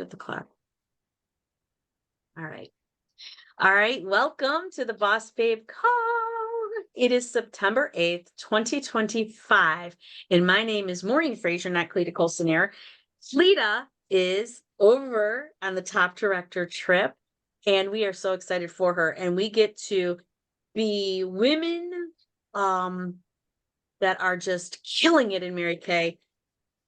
at the clock. All right. All right. Welcome to the Boss Babe Call. It is September 8th, 2025. And my name is Maureen Frazier, not Cleta Colson-Eyre. Cleta is over on the top director trip, and we are so excited for her. And we get to be women that are just killing it in Mary Kay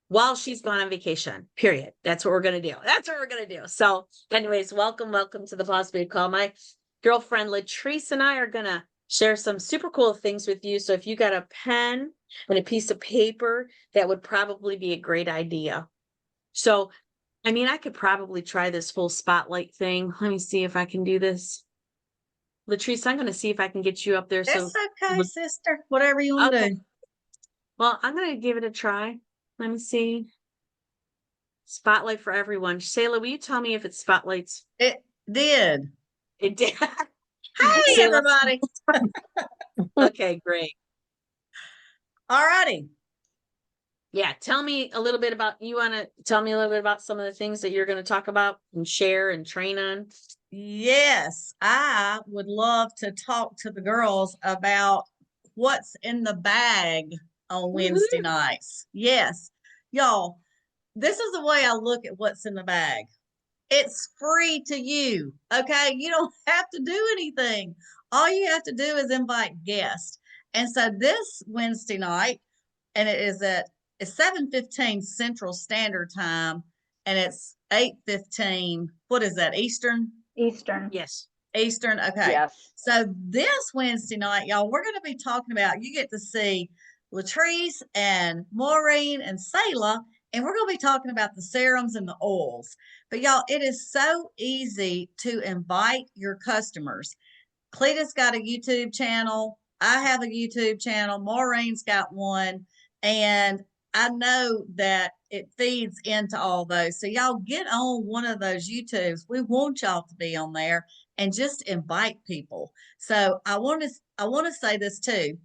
while she's gone on vacation, period. That's what we're going to do. That's what we're going to do. So anyways, welcome to the Boss Babe Call. My girlfriend Latrice and I are going to share some super cool things with you. So if you got a pen and a piece of paper, that would probably be a great idea. So, I mean, I could probably try this full spotlight thing. Let me see if I can do this. Latrice, I'm going to see if I can get you up there. It's okay, sister. Whatever you want to do. Well, I'm going to give it a try. Let me see. Spotlight for everyone. Shayla, will you tell me if it spotlights? It did. It did. Hey, everybody. Okay, great. All righty. Yeah, tell me a little bit about, you want to tell me a little bit about some of the things that you're going to talk about and share and train on? Yes, I would love to talk to the girls about what's in the bag on Wednesday nights. Yes, y'all, this is the way I look at what's in the bag. It's free to you. Okay. You don't have to do anything. All you have to do is invite guests. And so this Wednesday night, and it's 7:15 Central Standard Time, and it's 8:15. What is that? Eastern? Eastern. Yes. Eastern. Okay. Yes. So this Wednesday night, y'all, we're going to be talking about, you get to see Latrice and Maureen and Selah, and we're going to be talking about the serums and the oils. But y'all, it is so easy to invite your customers. Cleta's got a YouTube channel. I have a YouTube channel. Maureen's got one. And I know that it feeds into all those. So y'all get on one of those YouTubes. We want y'all to be on there and just invite people. So I want to say this too.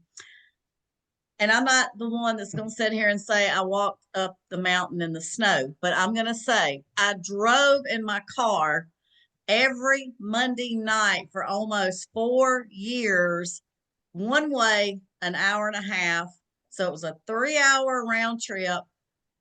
And I'm not the one that's going to sit here and say I walked up the mountain in the snow, but I'm going to say I drove in my car every Monday night for almost 4 years, one way, an hour and a half. So it was a 3-hour round trip,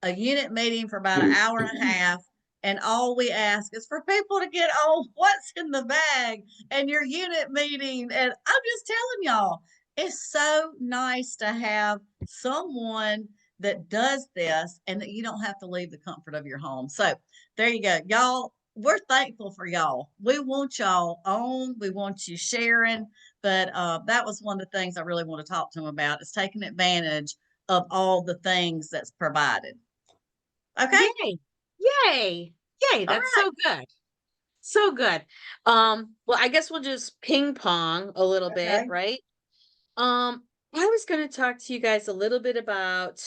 a unit meeting for about an hour and a half. And all we ask is for people to get on what's in the bag and your unit meeting. And I'm just telling y'all, it's so nice to have someone that does this and that you don't have to leave the comfort of your home. So there you go. Y'all, we're thankful for y'all. We want y'all on. We want you sharing. But that was one of the things I really want to talk to them about, is taking advantage of all the things that's provided. Okay. Yay. Yay. Yay. That's so good. So good. Well, I guess we'll just ping pong a little bit, right? I was going to talk to you guys a little bit about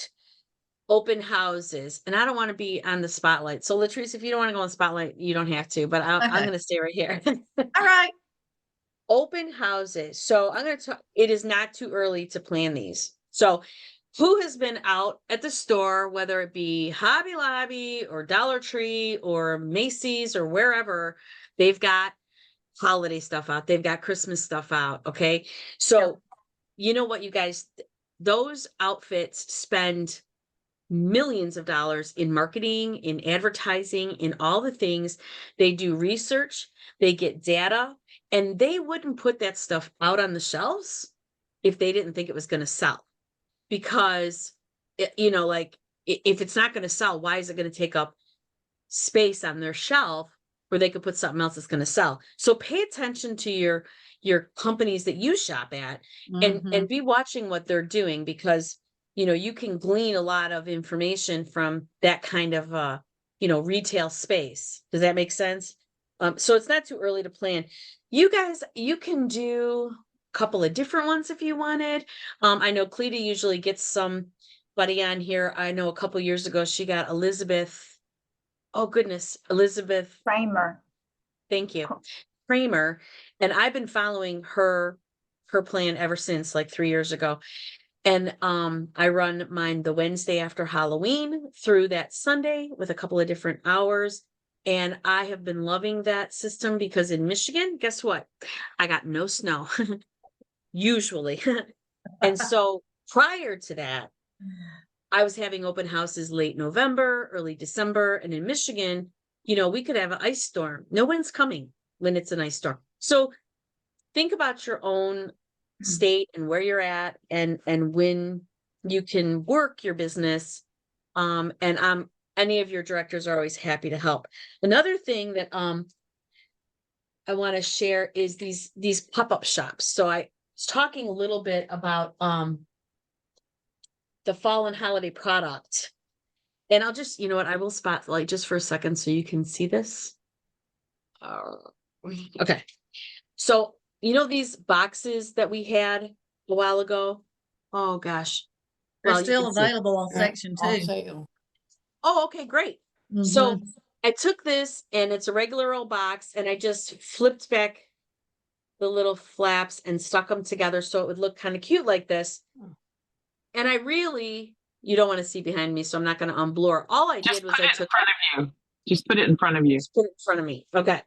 open houses, and I don't want to be on the spotlight. So Latrice, if you don't want to go on spotlight, you don't have to, but I'm going to stay right here. All right. Open houses. So I'm going to talk, it is not too early to plan these. So who has been out at the store, whether it be Hobby Lobby or Dollar Tree or Macy's or wherever, they've got holiday stuff out. They've got Christmas stuff out. Okay. So you know what, you guys, those outfits spend millions of dollars in marketing, in advertising, in all the things. They do research, they get data, and they wouldn't put that stuff out on the shelves if they didn't think it was going to sell. Because, you know, like, if it's not going to sell, why is it going to take up space on their shelf where they could put something else that's going to sell? So pay attention to your companies that you shop at, and be watching what they're doing, because you know, you can glean a lot of information from that kind of retail space. Does that make sense? So it's not too early to plan. You guys, you can do a couple of different ones if you wanted. I know Cleta usually gets somebody on here. I know a couple years ago she got Elizabeth. Oh goodness, Elizabeth Kramer. Thank you. Kramer. And I've been following her plan ever since, like 3 years ago. And I run mine the Wednesday after Halloween through that Sunday with a couple of different hours. And I have been loving that system because in Michigan, guess what? I got no snow usually. And so prior to that, I was having open houses late November, early December. And in Michigan, we could have an ice storm. No one's coming when it's an ice storm. So think about your own state and where you're at and when you can work your business. And any of your directors are always happy to help. Another thing that I want to share is these pop-up shops. So I was talking a little bit about the fall and holiday product. And I'll just, you know what, I will spotlight just for a second so you can see this. Okay. So, these boxes that we had a while ago? Oh gosh. They're Well, you still can see. available on section On 2. sale. Oh, okay, great. So I took this and it's a regular old box and I just flipped back the little flaps and stuck them together so it would look kind of cute like this. And you don't want to see behind me, so I'm not going to unblur. All I Just did was put it in front of you. Just put it in front of you. just put it in front of me. Okay.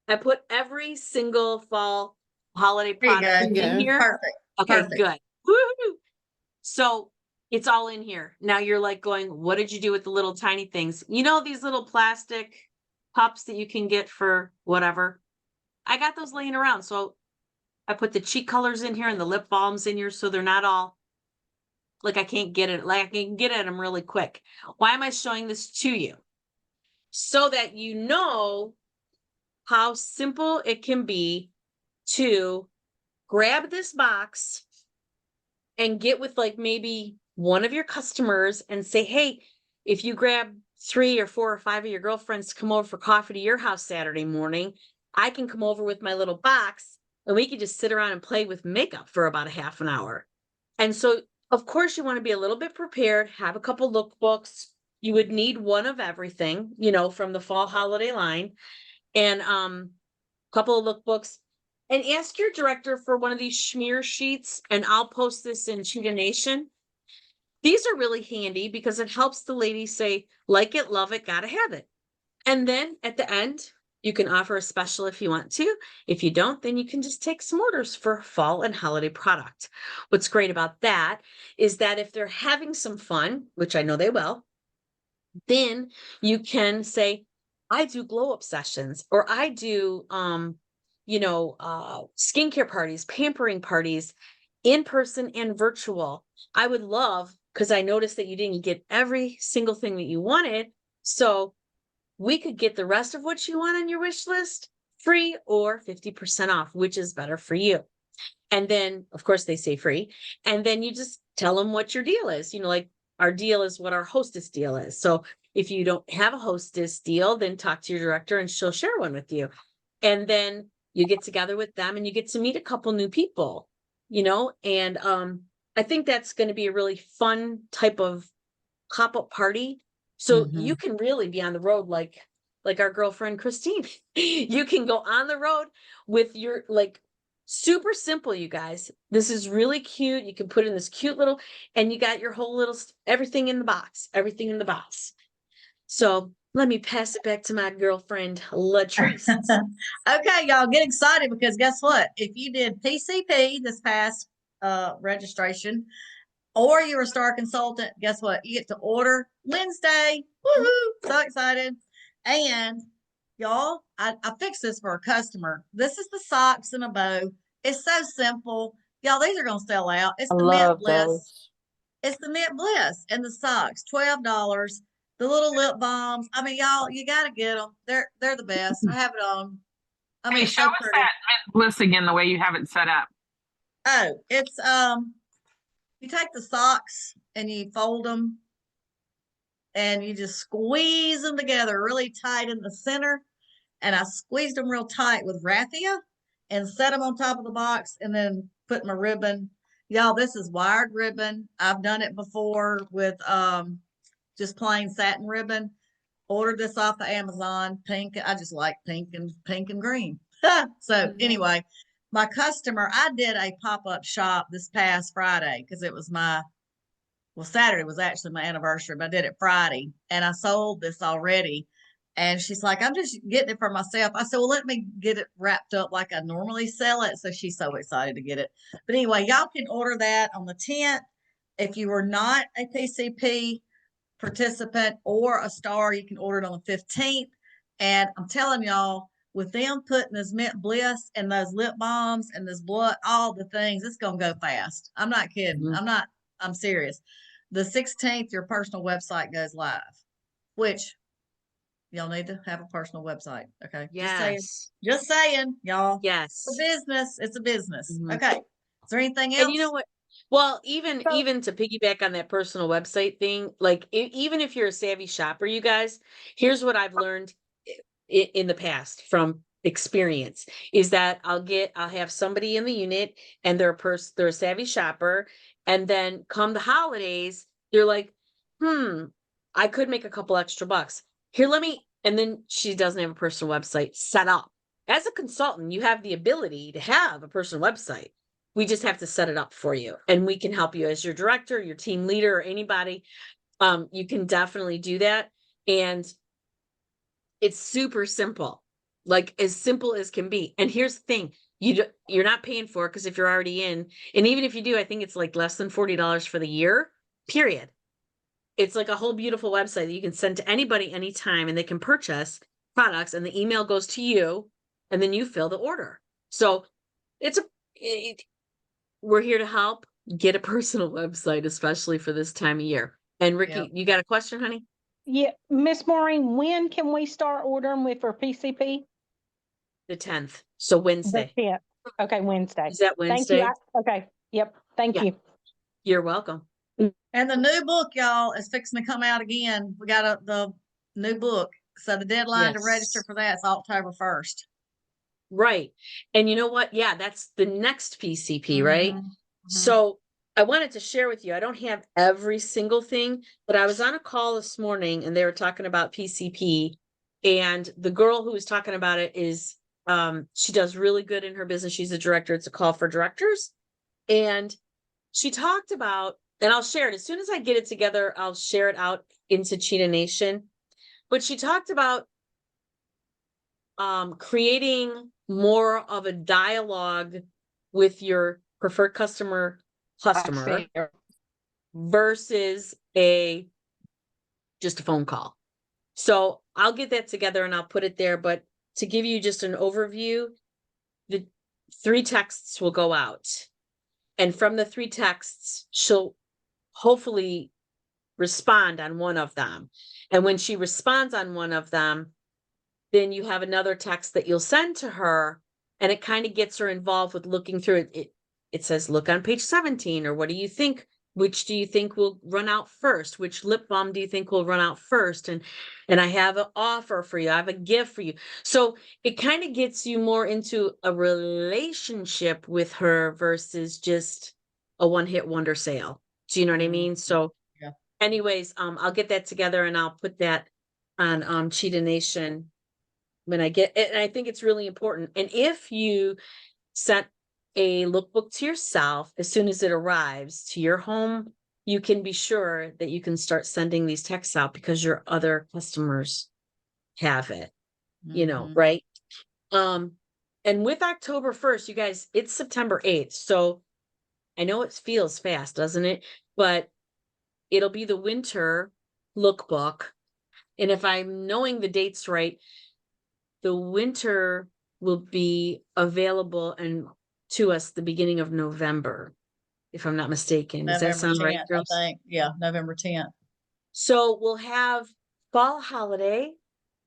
I put every single fall holiday There you product go. in There you go. here. Perfect. Okay, Perfect. good. Woo-hoo. So it's all in here. Now you're like going, what did you do with the little tiny things? These little plastic cups that you can get for whatever. I got those laying around. So I put the cheek colors in here and the lip balms in here so they're not all like I can't get it. Like I can get at them really quick. Why am I showing this to you? So that you know how simple it can be to grab this box and get with like maybe one of your customers and say, hey, if you grab 3 or 4 or 5 of your girlfriends to come over for coffee to your house Saturday morning, I can come over with my little box and we can just sit around and play with makeup for about a half an hour. And so, of course, you want to be a little bit prepared, have a couple lookbooks. You would need one of everything, from the fall holiday line and a couple of lookbooks. And ask your director for one of these schmear sheets, and I'll post this in Cheetah Nation. These are really handy because it helps the lady say, like it, love it, gotta have it. And then at the end, you can offer a special if you want to. If you don't, then you can just take some orders for fall and holiday product. What's great about that is that if they're having some fun, which I know they will, then you can say, I do glow up sessions or I do skincare parties, pampering parties, in person and virtual. I would love, because I noticed that you didn't get every single thing that you wanted. So we could get the rest of what you want on your wish list free or 50% off, which is better for you. And then, of course, they say free. And then you just tell them what your deal is. Like our deal is what our hostess deal is. So if you don't have a hostess deal, then talk to your director and she'll share one with you. And then you get together with them and you get to meet a couple new people, and I think that's going to be a really fun type of pop-up party. So you can really be on the road like our girlfriend Christine. You can go on the road with your super simple, you guys. This is really cute. You can put in this cute little, and you got your whole little everything in the box. So let me pass it back to my girlfriend Latrice. Okay, y'all get excited because guess what? If you did PCP this past registration, or you're a star consultant, guess what? You get to order Wednesday. Woohoo! So excited. And y'all, I fixed this for a customer. This is the socks and a bow. It's so simple. Y'all, these are going to sell out. It's I the Mint love Bliss. those. It's the Mint Bliss and the socks, $12. The little lip balms. I mean, y'all, you got to get them. They're the best. I have it on. I mean, Hey, it's show so us pretty. that Mint Bliss again, the way you have it set up. Oh, it's you take the socks and you fold them and you just squeeze them together really tight in the center. And I squeezed them real tight with raffia and set them on top of the box and then put my ribbon. Y'all, this is wired ribbon. I've done it before with just plain satin ribbon. Ordered this off of Amazon. Pink. I just like pink and green. So anyway, my customer, I did a pop-up shop this past Friday because it was Saturday was actually my anniversary, but I did it Friday and I sold this already. And she's like, I'm just getting it for myself. I said, well, let me get it wrapped up like I normally sell it. So she's so excited to get it. But anyway, y'all can order that on the 10th. If you were not a PCP participant or a star, you can order it on the 15th. And I'm telling y'all, with them putting this mint bliss and those lip balms and this blood, all the things, it's going to go fast. I'm not kidding. Mhm. I'm serious. The 16th, your personal website goes live, which y'all need to have a personal website. Okay. Yes. Just saying, y'all. It's a Yes. business. It's a business. Mhm. Okay. Is there anything And you know else? what? Well, even So, even to piggyback on that personal website thing, like even if you're a savvy shopper, you guys, here's what I've learned in the past from experience is that I'll have somebody in the unit and they're a savvy shopper, and then come the holidays, they're like, I could make a couple extra bucks. Here, let me, and then she doesn't have a personal website set up. As a consultant, you have the ability to have a personal website. We just have to set it up for you, and we can help you as your director, your team leader, or anybody. You can definitely do that. And it's super simple, like as simple as can be. And here's the thing, you're not paying for it, because if you're already in, and even if you do, I think it's like less than $40 for the year, period. It's like a whole beautiful website that you can send to anybody anytime, and they can purchase products, and the email goes to you, and then you fill the order. So it's we're here to help. Get a personal website, especially for this time of year. And Ricky, Yep. you got a question, honey? yeah, Miss Maureen, when can we start ordering with our PCP? The 10th. So The Wednesday. 10th. Okay, Wednesday. Is that Thank you. Wednesday? Okay. Yep. Thank Yeah. you. You're welcome. And the new book, y'all, is fixing to come out again. We got the new book. So the deadline to register Yes. for that is October 1st. Right. And you know what? Yeah, that's the next PCP, right? Mhm. So I wanted to share with you, I don't have every single thing, but I was on a call this morning and they were talking about PCP, and the girl who was talking about it is, she does really good in her business. She's a director. It's a call for directors. And she talked about, and I'll share it as soon as I get it together, I'll share it out into Cheetah Nation. But she talked about creating more of a dialogue with your preferred customer versus just a phone call. So I'll get that together and I'll put it there. But to give you just an overview, the 3 texts will go out. And from the 3 texts, she'll hopefully respond on one of them. And when she responds on one of them, then you have another text that you'll send to her, and it kind of gets her involved with looking through it. It says, look on page 17, or what do you think? Which do you think will run out first? Which lip balm do you think will run out first? And I have an offer for you. I have a gift for you. So it kind of gets you more into a relationship with her versus just a one-hit wonder sale. Do you know what I mean? So Yeah. anyways, I'll get that together and I'll put that on Cheetah Nation when I get it. And I think it's really important. And if you sent a lookbook to yourself, as soon as it arrives to your home, you can be sure that you can start sending these texts out because your other customers have it, Mhm. right? And with October 1st, you guys, it's September 8th. So I know it feels fast, doesn't it? But it'll be the winter lookbook. And if I'm knowing the dates right, the winter will be available and to us the beginning of November, if I'm not mistaken. Does that November sound right, 10th, I girls? think. Yeah, November 10th. So we'll have fall holiday,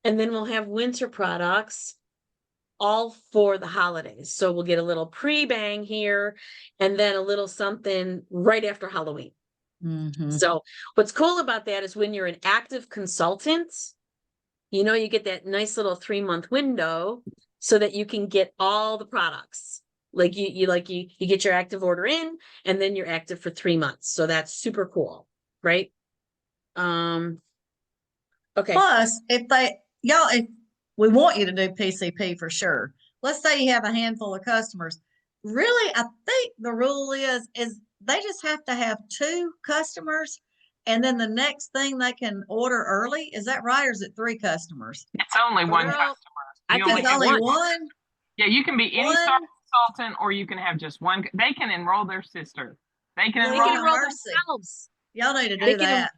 and then we'll have winter products all for the holidays. So we'll get a little pre-bang here and then a little something right after Halloween. Mhm. So what's cool about that is when you're an active consultant, you get that nice little 3-month window so that you can get all the products. Like you get your active order in, and then you're active for 3 months. So that's super cool, right? Okay. Plus, if we want you to do PCP for sure. Let's say you have a handful of customers. Really, I think the rule is they just have to have 2 customers And then the next thing they can order early, is that right? Or is it 3 customers? It's only one Girl, customer. I You think It's it's only one. one? Yeah, you can be any star One? consultant, or you can have just one. They can enroll their sister. They can They Lord can enroll. have enroll mercy. themselves. Y'all need to They do can that.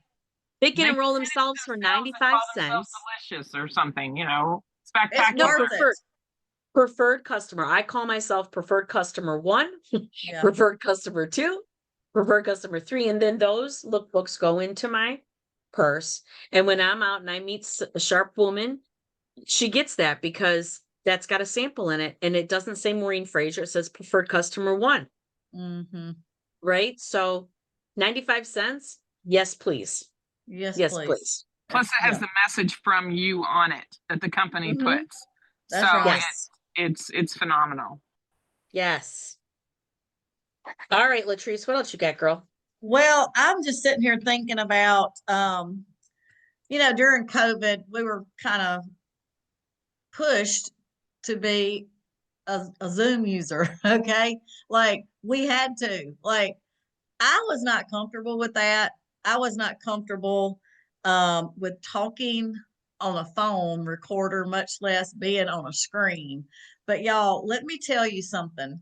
they can They enroll can themselves for themselves and 95 call themselves cents. delicious or something. You know, It's No, spectacular. worth it. preferred customer. I call myself preferred customer 1, Yeah. preferred customer 2, preferred customer 3, and then those lookbooks go into my purse. And when I'm out and I meet a sharp woman, she gets that because that's got a sample in it, and it doesn't say Maureen Fraser. It says preferred customer 1, Mm-hmm. right? So 95 cents. Yes, please. Yes, Yes, please. please. Plus, it has Yeah, the message from you on it that the company Mhm. puts. that's So right. Yes. it's phenomenal. Yes. All right, Latrice, what else you got, girl? Well, I'm just sitting here thinking about, during COVID, we were kind of pushed to be a Zoom user. Okay. Like we had to, like, I was not comfortable with that. I was not comfortable with talking on a phone recorder, much less being on a screen. But y'all, let me tell you something.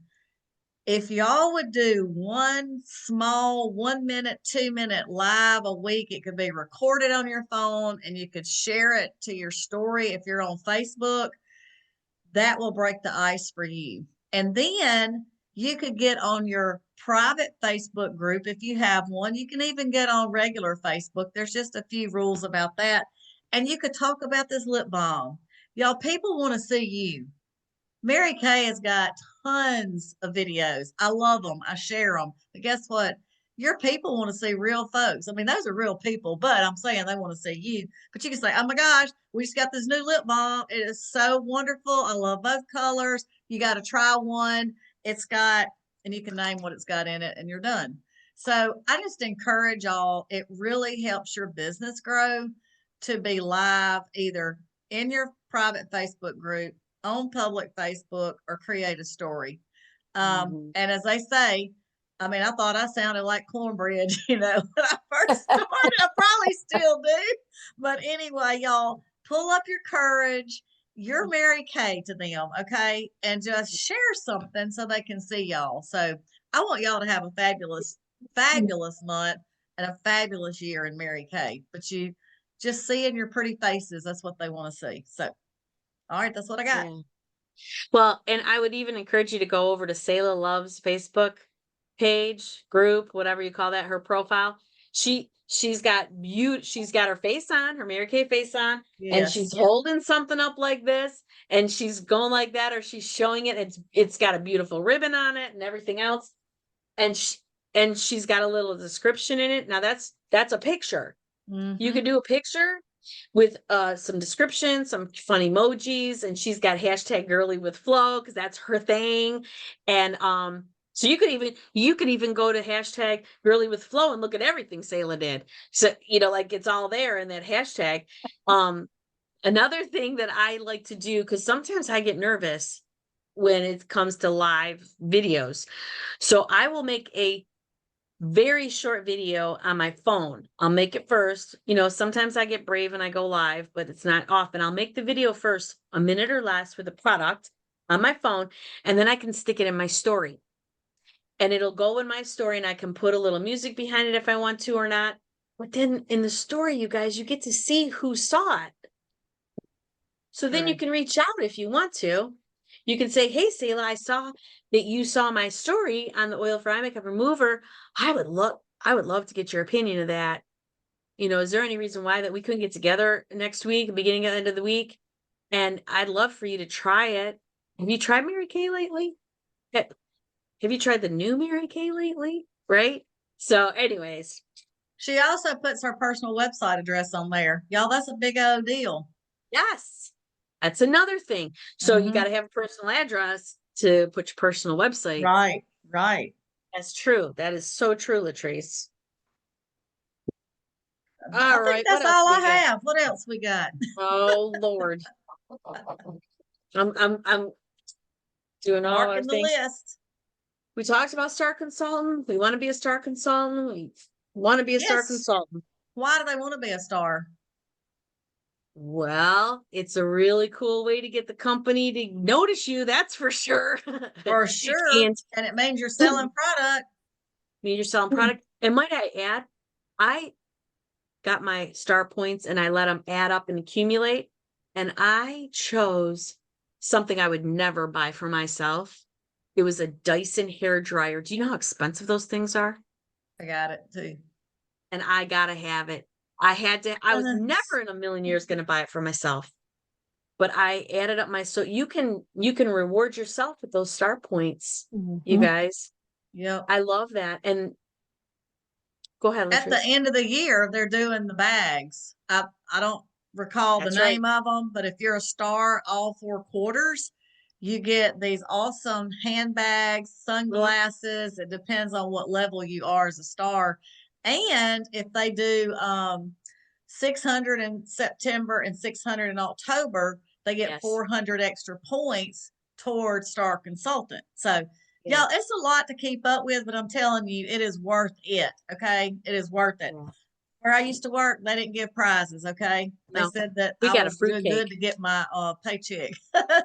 If y'all would do one small 1 minute, 2 minute live a week, it could be recorded on your phone and you could share it to your story if you're on Facebook. That will break the ice for you. And then you could get on your private Facebook group if you have one. You can even get on regular Facebook. There's just a few rules about that. And you could talk about this lip balm. Y'all, people want to see you. Mary Kay has got tons of videos. I love them. I share them. But guess what? Your people want to see real folks. I mean, those are real people, but I'm saying they want to see you. But you can say, oh my gosh, we just got this new lip balm. It is so wonderful. I love both colors. You got to try one. It's got, and you can name what it's got in it, and you're done. So I just encourage y'all, it really helps your business grow to be live either in your private Facebook group, on public Facebook, or create a story. Mhm. And as they say, I mean, I thought I sounded like cornbread, when I first started. I probably still do. But anyway, y'all, pull up your courage. You're Mary Kay to them, okay? And just share something so they can see y'all. So I want y'all to have a fabulous, fabulous month and a fabulous year in Mary Kay. But you just seeing your pretty faces, that's what they want to see. So, all right, that's what I got. Yeah. Well, and I would even encourage you to go over to Selah Love's Facebook page, group, whatever you call that, her profile. She's got she's got her face on, her Mary Kay face on, and she's Yes. holding something up like this, and she's going like that, or she's showing it. It's got a beautiful ribbon on it and everything else. And she's got a little description in it. Now that's a picture. You Mm-hmm. could do a picture with some description, some fun emojis, and she's got hashtag girly with flow because that's her thing. And so you could even go to hashtag girly with flow and look at everything Selah did. So like it's all there in that hashtag. Another thing that I like to do, because sometimes I get nervous when it comes to live videos. So I will make a very short video on my phone. I'll make it first. Sometimes I get brave and I go live, but it's not often. I'll make the video first, a minute or less for the product on my phone, and then I can stick it in my story. And it'll go in my story, and I can put a little music behind it if I want to or not. But then in the story, you guys, you get to see who saw it. So then you True. can reach out if you want to. You can say, hey, Selah, I saw that you saw my story on the oil for eye makeup remover. I would love to get your opinion of that. Is there any reason why that we couldn't get together next week, beginning of the end of the week? And I'd love for you to try it. Have you tried Mary Kay lately? Have you tried the new Mary Kay lately? Right? So anyways, She also puts her personal website address on there. Y'all, that's a big old deal. yes, that's another thing. So you Mm-hmm. got to have a personal address to put your personal website. Right, right. That's true. That is so true, Latrice. I All think right, what that's else all I we got? have. What else we got? Oh Lord. I'm doing all our Marking the things. list. We talked about star consultant. We want to be a star consultant. We want to be a star Yes. consultant. Why do they want to be a star? Well, it's a really cool way to get the company to notice you, that's for sure. For sure. And And it means you're selling product. mean, you're selling product. And might I add, I got my star points and I let them add up and accumulate. And I chose something I would never buy for myself. It was a Dyson hair dryer. Do you know how expensive those things are? I got it too. And I gotta have it. I had to, I was Uh, never in a million years gonna buy it for myself. But I added up my, so you can reward yourself with those star points, you guys. Yep. I love that. And go ahead, At the Latrice. end of the year, they're doing the bags. I don't recall the That's right. name of them, but if you're a star all 4 quarters, you get these awesome handbags, sunglasses. It depends on what level you are as a star. And if they do 600 in September and 600 in October, they get Yes. 400 extra points towards Star Consultant. So Yeah. y'all, it's a lot to keep up with, but I'm telling you, it is worth it. Okay. It is worth it. Yeah. Where I used to work, they didn't give prizes. Okay. They No, said that we I got a was fruit doing cake. good to get my paycheck.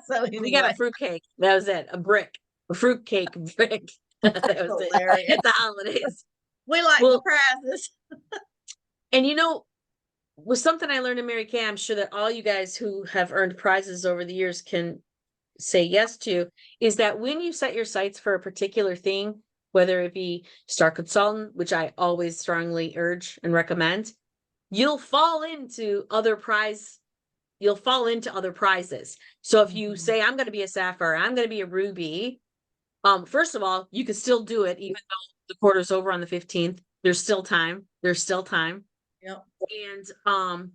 So We got a anyway, fruit cake. That was it. A brick. A fruit cake brick. That was it. hilarious. At the holidays. We like the Well, prizes. and was something I learned in Mary Kay, I'm sure that all you guys who have earned prizes over the years can say yes to, is that when you set your sights for a particular thing, whether it be Star Consultant, which I always strongly urge and recommend, you'll fall into other prizes. So if you say, I'm going to be a sapphire, I'm going to be a ruby, first of all, you can still do it, even though the quarter's over on the 15th. There's still time. Yep. And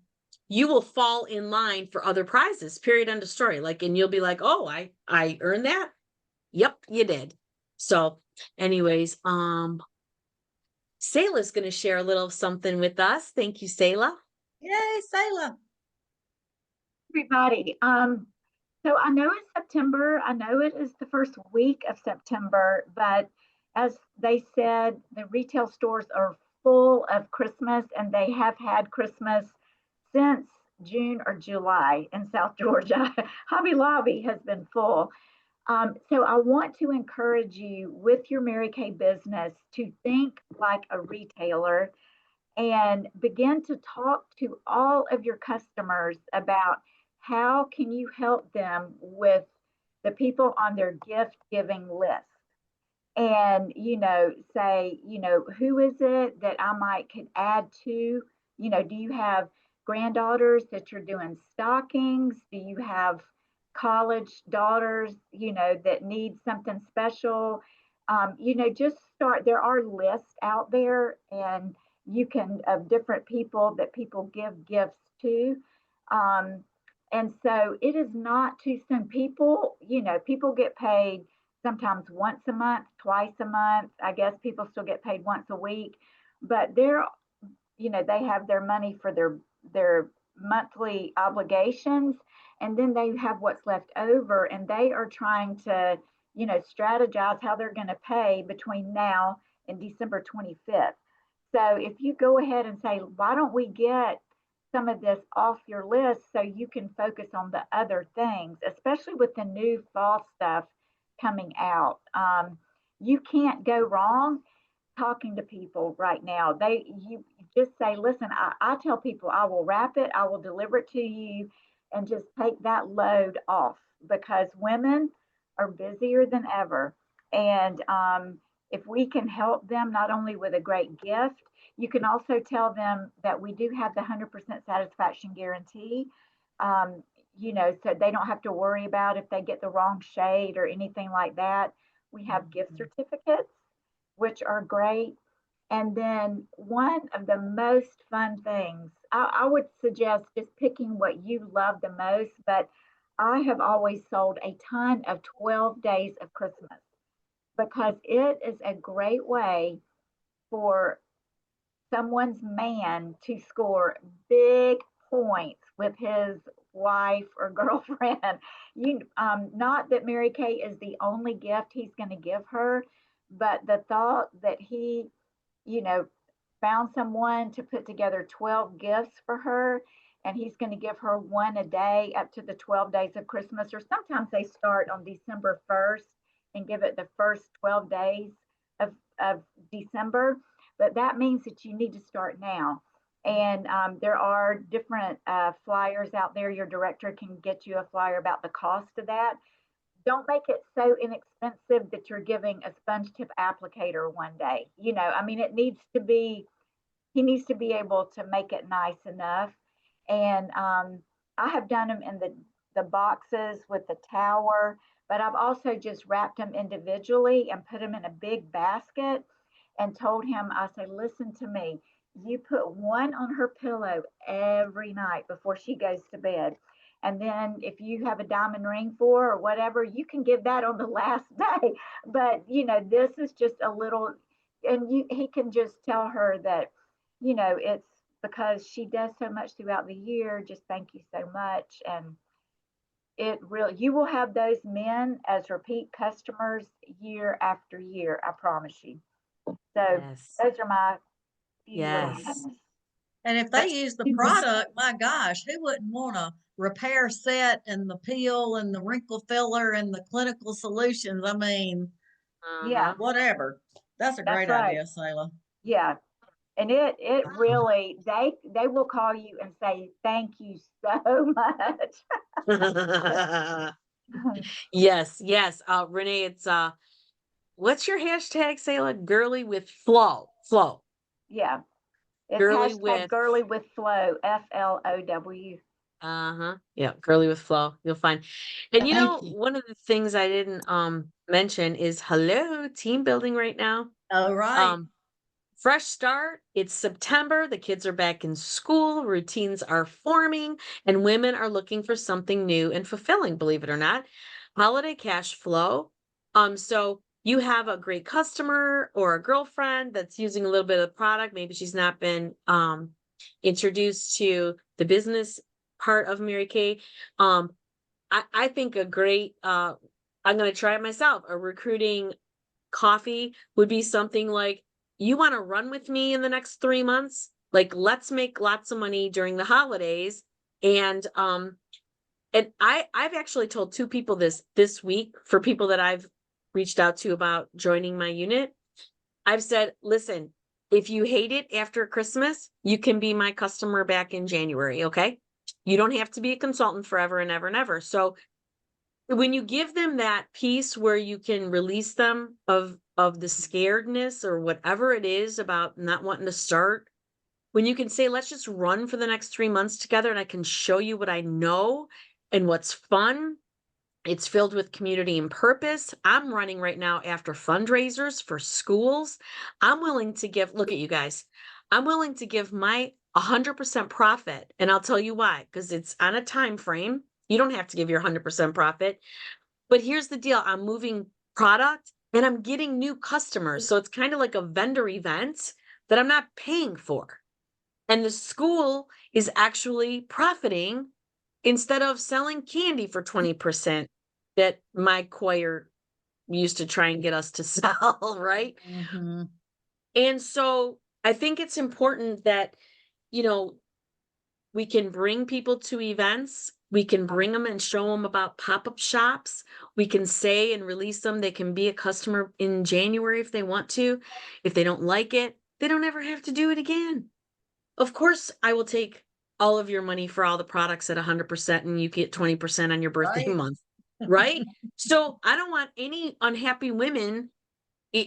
you will fall in line for other prizes, period, end of story. Like, and you'll be like, oh, I earned that. Yep, you did. So anyways, Selah's going to share a little something with us. Thank you, Selah. Yay, Sailor. Everybody. So I know it's September. I know it is the first week of September, but as they said, the retail stores are full of Christmas and they have had Christmas since June or July in South Georgia. Hobby Lobby has been full. So I want to encourage you with your Mary Kay business to think like a retailer and begin to talk to all of your customers about how can you help them with the people on their gift giving list. And say, who is it that I might could add to? Do you have granddaughters that you're doing stockings? Do you have college daughters, that need something special? Just start. There are lists out there, and you can of different people that people give gifts to. Um, and so it is not too soon. People get paid sometimes once a month, twice a month. I guess people still get paid once a week, but they have their money for their monthly obligations, and then they have what's left over, and they are trying to, strategize how they're going to pay between now and December 25th. So if you go ahead and say, why don't we get some of this off your list so you can focus on the other things, especially with the new fall stuff coming out. You can't go wrong talking to people right now. You just say, listen, I tell people I will wrap it, I will deliver it to you, and just take that load off because women are busier than ever. And if we can help them not only with a great gift, you can also tell them that we do have the 100% satisfaction guarantee. So they don't have to worry about if they get the wrong shade or anything like that. We have gift certificates, which are great. And then one of the most fun things, I would suggest just picking what you love the most, but I have always sold a ton of 12 days of Christmas because it is a great way for someone's man to score big points with his wife or girlfriend. Not that Mary Kay is the only gift he's going to give her, but the thought that he, you know, found someone to put together 12 gifts for her, and he's going to give her one a day up to the 12 days of Christmas, or sometimes they start on December 1st and give it the first 12 days of December. But that means that you need to start now. And there are different flyers out there. Your director can get you a flyer about the cost of that. Don't make it so inexpensive that you're giving a sponge tip applicator one day. You know, I mean, it needs to be, he needs to be able to make it nice enough. And I have done them in the boxes with the tower, but I've also just wrapped them individually and put them in a big basket and told him, I say, listen to me. You put one on her pillow every night before she goes to bed. And then if you have a diamond ring for her or whatever, you can give that on the last day. But, you know, this is just a little, and he can just tell her that, you know, it's because she does so much throughout the year. Just thank you so much. And it really, you will have those men as repeat customers year after year. I promise you. So Yes. those are my few Yes. little. And if they That's- use the product, my gosh, who wouldn't want a repair set and the peel and the wrinkle filler and the clinical solutions? I mean, Yeah, whatever. That's a that's great right. idea, Selah. Yeah. And it really, they will call you and say, thank you so much. Yes, yes. Renee, it's what's your hashtag, Selah? Girly with flow. Flow. Yeah. It's Girly hashtag with girly with flow, FLOW. uh-huh. Yeah, girly with flow. You'll find. And you know, Thank you. one of the things I didn't mention is hello, team building right now. All right. Fresh start. It's September. The kids are back in school. Routines are forming, and women are looking for something new and fulfilling, believe it or not. Holiday cash flow. So you have a great customer or a girlfriend that's using a little bit of the product. Maybe she's not been introduced to the business part of Mary Kay. I think a great I'm gonna try it myself. A recruiting coffee would be something like, you want to run with me in the next 3 months? Like, let's make lots of money during the holidays. And I've actually told 2 people this week, for people that I've reached out to about joining my unit. I've said, listen, if you hate it after Christmas, you can be my customer back in January, okay? You don't have to be a consultant forever and ever and ever. So when you give them that piece where you can release them of the scaredness or whatever it is about not wanting to start, when you can say, let's just run for the next 3 months together and I can show you what I know and what's fun. It's filled with community and purpose. I'm running right now after fundraisers for schools. I'm willing to give, look at you guys, I'm willing to give my 100% profit. And I'll tell you why, because it's on a time frame. You don't have to give your 100% profit. But here's the deal. I'm moving product and I'm getting new customers. So it's kind of like a vendor event that I'm not paying for. And the school is actually profiting instead of selling candy for 20% that my choir used to try and get us to sell, right? Mm-hmm. And so I think it's important that, you know, we can bring people to events. We can bring them and show them about pop-up shops. We can say and release them. They can be a customer in January if they want to. If they don't like it, they don't ever have to do it again. Of course, I will take all of your money for all the products at 100% and you get 20% on your birthday Right. month, right? So I don't want any unhappy women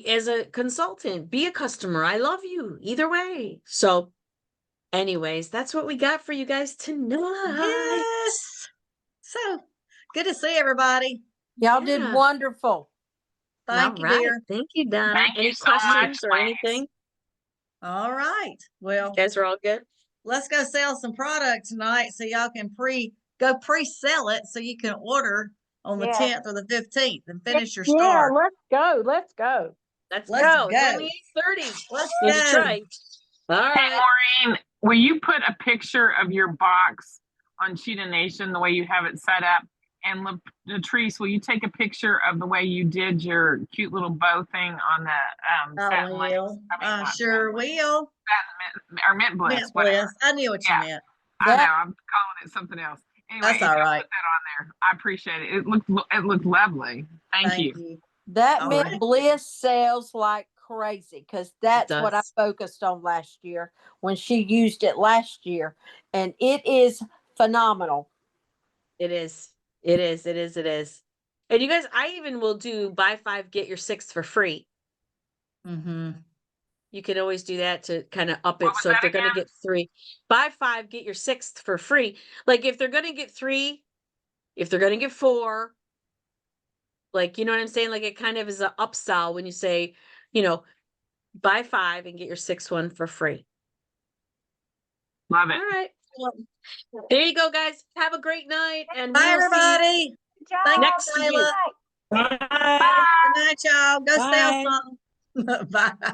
as a consultant. Be a customer. I love you either way. So anyways, that's what we got for you guys tonight. Yes. So good to see everybody. Y'all did Yeah. wonderful. Thank All you, right. dear. Thank you, Donna. Thank Any you so much, questions or ladies. anything? All right. Well, You guys are all good? let's go sell some product tonight so y'all can pre-sell it so you can order on the Yeah. 10th or the 15th and finish your Yeah, start. let's go. Let's go. Let's Let's go. It's go. only 8:30 Let's in go. Detroit. All Hey, right. Maureen, will you put a picture of your box on Cheetah Nation the way you have it set up? And Latrice, will you take a picture of the way you did your cute little bow thing on the I satin lace? will. I mean, I not sure will. satin, or mint bliss, Mint whatever. bliss. I knew what you Yeah. meant. I know, That I'm calling it something else. Anyway, That's if all you'll right. put that on there, I appreciate it. It looked lovely. Thank you. you. that All mint right. bliss sells like crazy because that's what I does. focused on last year when she used it last year, and it is phenomenal. It is. It is. It is. It is. And you guys, I even will do buy 5, get your 6th for free. Mm-hmm. You can always do that to kind of up What it. was So if that they're going to again? get 3, buy 5, get your 6th for free. Like if they're going to get 3, if they're going to get 4, like, you know what I'm saying? Like it kind of is an upsell when you say, you know, buy 5 and get your 6th one for free. Love All it. right. Well, there you go, guys. Have a great night, and we Bye, will see you everybody. Good job. Thank next you, week. Sayla. Bye. Good night, y'all. Go sell Bye. something. Bye. Bye.